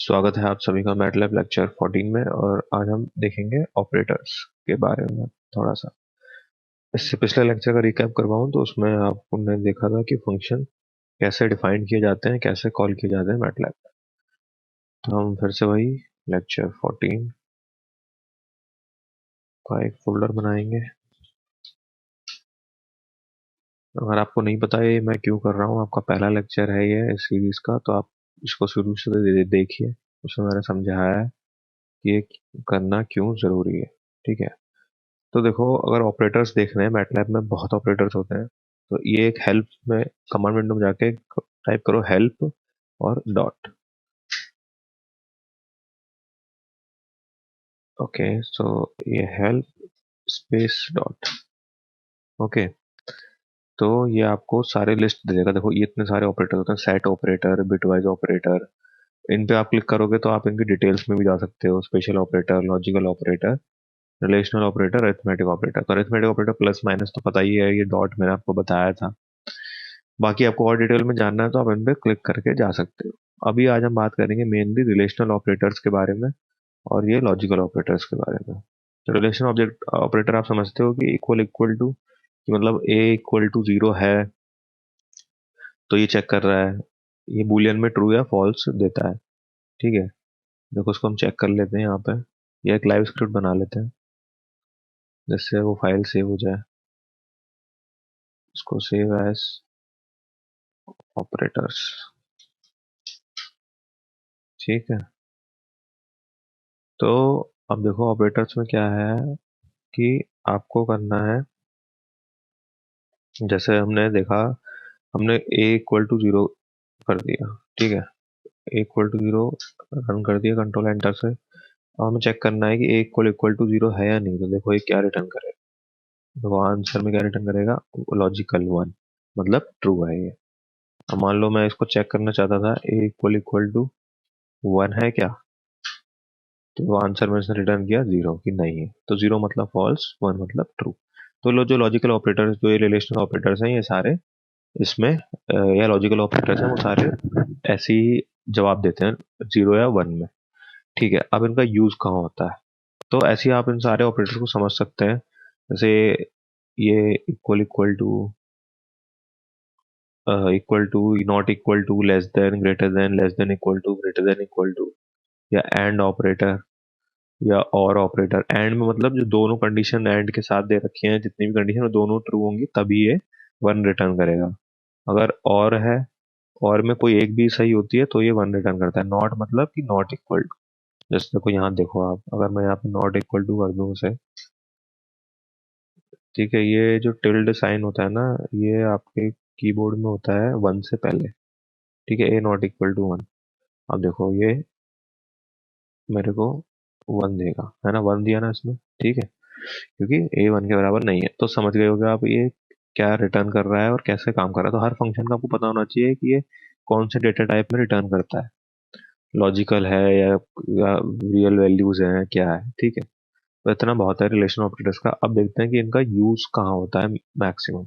स्वागत है आप सभी का मैटलैब लेक्चर 14 में। और आज हम देखेंगे ऑपरेटर्स के बारे में थोड़ा सा। इससे पिछले लेक्चर का रिकैप करवाऊं तो उसमें आपने देखा था कि फंक्शन कैसे डिफाइन किए जाते हैं, कैसे कॉल किए जाते हैं मैटलैब। तो हम फिर से वही लेक्चर 14 का एक फोल्डर बनाएंगे। अगर आपको नहीं पता है मैं क्यों कर रहा हूँ, आपका पहला लेक्चर है ये इस सीरीज का, तो आप इसको शुरू से देखिए। उसमें मैंने समझाया है कि ये करना क्यों जरूरी है। ठीक है, तो देखो, अगर ऑपरेटर्स देखना है मैटलैब में बहुत ऑपरेटर्स होते हैं। तो ये एक हेल्प में कमांड विंडो में जाके टाइप करो हेल्प और डॉट। ओके, सो ये हेल्प स्पेस डॉट। ओके, तो ये आपको सारे लिस्ट दे देगा। देखो ये इतने सारे ऑपरेटर होते हैं, सेट ऑपरेटर, बिटवाइज ऑपरेटर। इन पे आप क्लिक करोगे तो आप इनकी डिटेल्स में भी जा सकते हो। Special operator, logical operator, relational operator, arithmetic operator. तो अरिथमेटिक ऑपरेटर प्लस माइनस तो पता ही है, ये डॉट मैंने आपको बताया था। बाकी आपको और डिटेल में जानना है तो आप इन पे क्लिक करके जा सकते हो। अभी आज हम बात करेंगे मेनली रिलेशनल ऑपरेटर्स के बारे में और ये लॉजिकल ऑपरेटर्स के बारे में। तो रिलेशनल ऑब्जेक्ट ऑपरेटर आप समझते हो कि इक्वल इक्वल टू, कि मतलब ए इक्वल टू जीरो है तो ये चेक कर रहा है ये बूलियन में ट्रू या फॉल्स देता है। ठीक है, देखो उसको हम चेक कर लेते हैं यहाँ पे, या एक लाइव स्क्रिप्ट बना लेते हैं जिससे वो फाइल सेव हो जाए। इसको सेव एज ऑपरेटर्स। ठीक है, तो अब देखो ऑपरेटर्स में क्या है कि आपको करना है, जैसे हमने देखा, हमने ए इक्वल टू जीरो कर दिया। ठीक है, ए इक्वल टू जीरो रन कर दिया कंट्रोल एंटर से। अब हमें चेक करना है कि ए इक्वल इक्वल टू जीरो है या नहीं। तो देखो ये क्या रिटर्न करेगा, देखो आंसर में क्या रिटर्न करेगा, लॉजिकल वन, मतलब ट्रू है ये। अब मान लो मैं इसको चेक करना चाहता था ए इक्वल टू वन है क्या, तो वो आंसर में इसने रिटर्न किया जीरो की नहीं है। तो जीरो मतलब फॉल्स, वन मतलब ट्रू। तो जो लॉजिकल ऑपरेटर्स, जो ये रिलेशनल ऑपरेटर्स हैं, ये सारे इसमें या लॉजिकल ऑपरेटर्स हैं, वो सारे ऐसे ही जवाब देते हैं, जीरो या वन में। ठीक है, अब इनका यूज कहाँ होता है, तो ऐसे ही आप इन सारे ऑपरेटर्स को समझ सकते हैं। जैसे ये equal to, equal to, not equal to, less than, greater than, less than equal to, greater than equal to, या एंड ऑपरेटर, या और ऑपरेटर। एंड में मतलब जो दोनों कंडीशन एंड के साथ दे रखी हैं, जितनी भी कंडीशन वो दोनों ट्रू होंगी तभी ये वन रिटर्न करेगा। अगर और है, और में कोई एक भी सही होती है तो ये वन रिटर्न करता है। नॉट मतलब कि नॉट इक्वल टू, जैसे देखो यहाँ देखो आप, अगर मैं यहाँ पे नॉट इक्वल टू कर दूं उसे, ठीक है, ये जो टिल्ड साइन होता है ना, ये आपके कीबोर्ड में होता है वन से पहले। ठीक है, ए नॉट इक्वल टू वन। अब देखो ये मेरे को वन देगा, है ना, वन दिया ना इसमें। ठीक है, क्योंकि ए वन के बराबर नहीं है। तो समझ गए होगे आप ये क्या रिटर्न कर रहा है और कैसे काम कर रहा है। तो हर फंक्शन का आपको पता होना चाहिए कि ये कौन से डेटा टाइप में रिटर्न करता है, लॉजिकल है या रियल वैल्यूज है, क्या है। ठीक है, तो इतना बहुत है रिलेशन ऑपरेटर्स का। अब देखते हैं कि इनका यूज कहाँ होता है मैक्सिमम।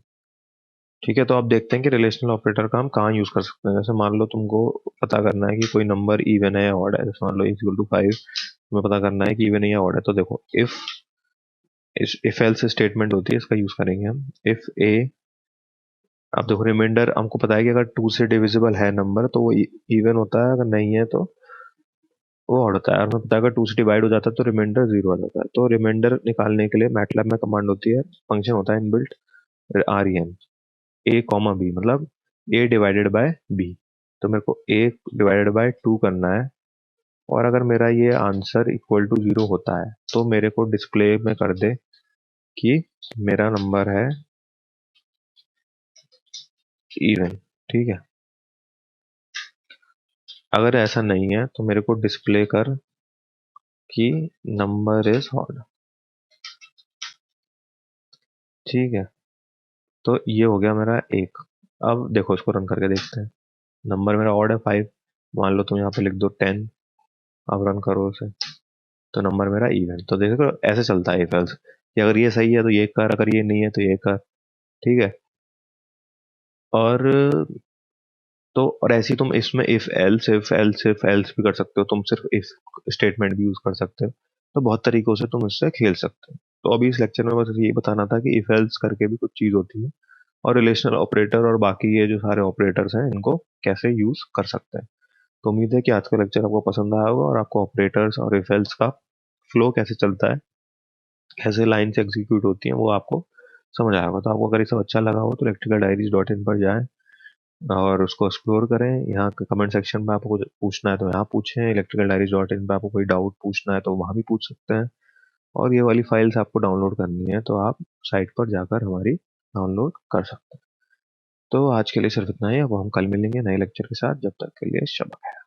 ठीक है, तो अब देखते हैं कि रिलेशनल ऑपरेटर का हम कहाँ यूज कर सकते हैं। जैसे मान लो तुमको पता करना है कि कोई नंबर इवन है या ऑड है। जैसे मान लो इक्वल टू फाइव, तुम्हें पता करना है कि इवन है या ऑड है। तो देखो इफ एल्स स्टेटमेंट होती है, इसका यूज करेंगे हम। इफ ए, अब देखो रिमाइंडर हमको पता है कि अगर टू से डिविजिबल है नंबर तो वो इवन होता है, अगर नहीं है तो वो ऑड होता है। और हमें पता है अगर टू से डिवाइड हो जाता है तो रिमाइंडर जीरो आ जाता है। तो रिमाइंडर निकालने के लिए मैटलैब में कमांड होती है, फंक्शन होता है इनबिल्ट, आर ई एम, ए कॉमा बी, मतलब ए डिवाइडेड बाय बी। तो मेरे को ए डिवाइडेड बाय टू करना है, और अगर मेरा ये आंसर इक्वल टू जीरो होता है तो मेरे को डिस्प्ले में कर दे कि मेरा नंबर है इवन। ठीक है, अगर ऐसा नहीं है तो मेरे को डिस्प्ले कर कि नंबर इज ऑड। ठीक है, तो ये हो गया मेरा एक। अब देखो इसको रन करके देखते हैं। नंबर मेरा ऑड है फाइव, मान लो तुम यहाँ पे लिख दो टेन। अब रन करो उसे, तो नंबर मेरा इवन। तो देखो ऐसे चलता है इफ एल्स, कि अगर ये सही है तो ये कर, अगर ये नहीं है तो ये कर। ठीक है, और तो और ऐसे ही तुम इसमें इफ एल्स भी कर सकते हो, तुम सिर्फ इफ स्टेटमेंट भी यूज कर सकते हो। तो बहुत तरीकों से तुम इससे खेल सकते हो। तो अभी इस लेक्चर में बस ये बताना था कि इफ एल्स करके भी कुछ चीज होती है, और रिलेशनल ऑपरेटर और बाकी ये जो सारे ऑपरेटर्स हैं इनको कैसे यूज कर सकते हैं। तो उम्मीद है कि आज का लेक्चर आपको पसंद आया होगा, और आपको ऑपरेटर्स और इफ एल्स का फ्लो कैसे चलता है, कैसे लाइन्स एग्जीक्यूट होती हैं, वो आपको समझ आया होगा। तो आपको अगर ये सब अच्छा लगा हो तो electricaldiaries.in पर जाएं और उसको एक्सप्लोर करें। यहाँ के कमेंट सेक्शन में आपको कुछ पूछना है तो यहाँ पूछें, electricaldiaries.in पे आपको कोई डाउट पूछना है तो वहाँ भी पूछ सकते हैं। और ये वाली फाइल्स आपको डाउनलोड करनी है तो आप साइट पर जाकर हमारी डाउनलोड कर सकते हैं। तो आज के लिए सिर्फ इतना ही। अब हम कल मिलेंगे नए लेक्चर के साथ। जब तक के लिए शब्बा खैर।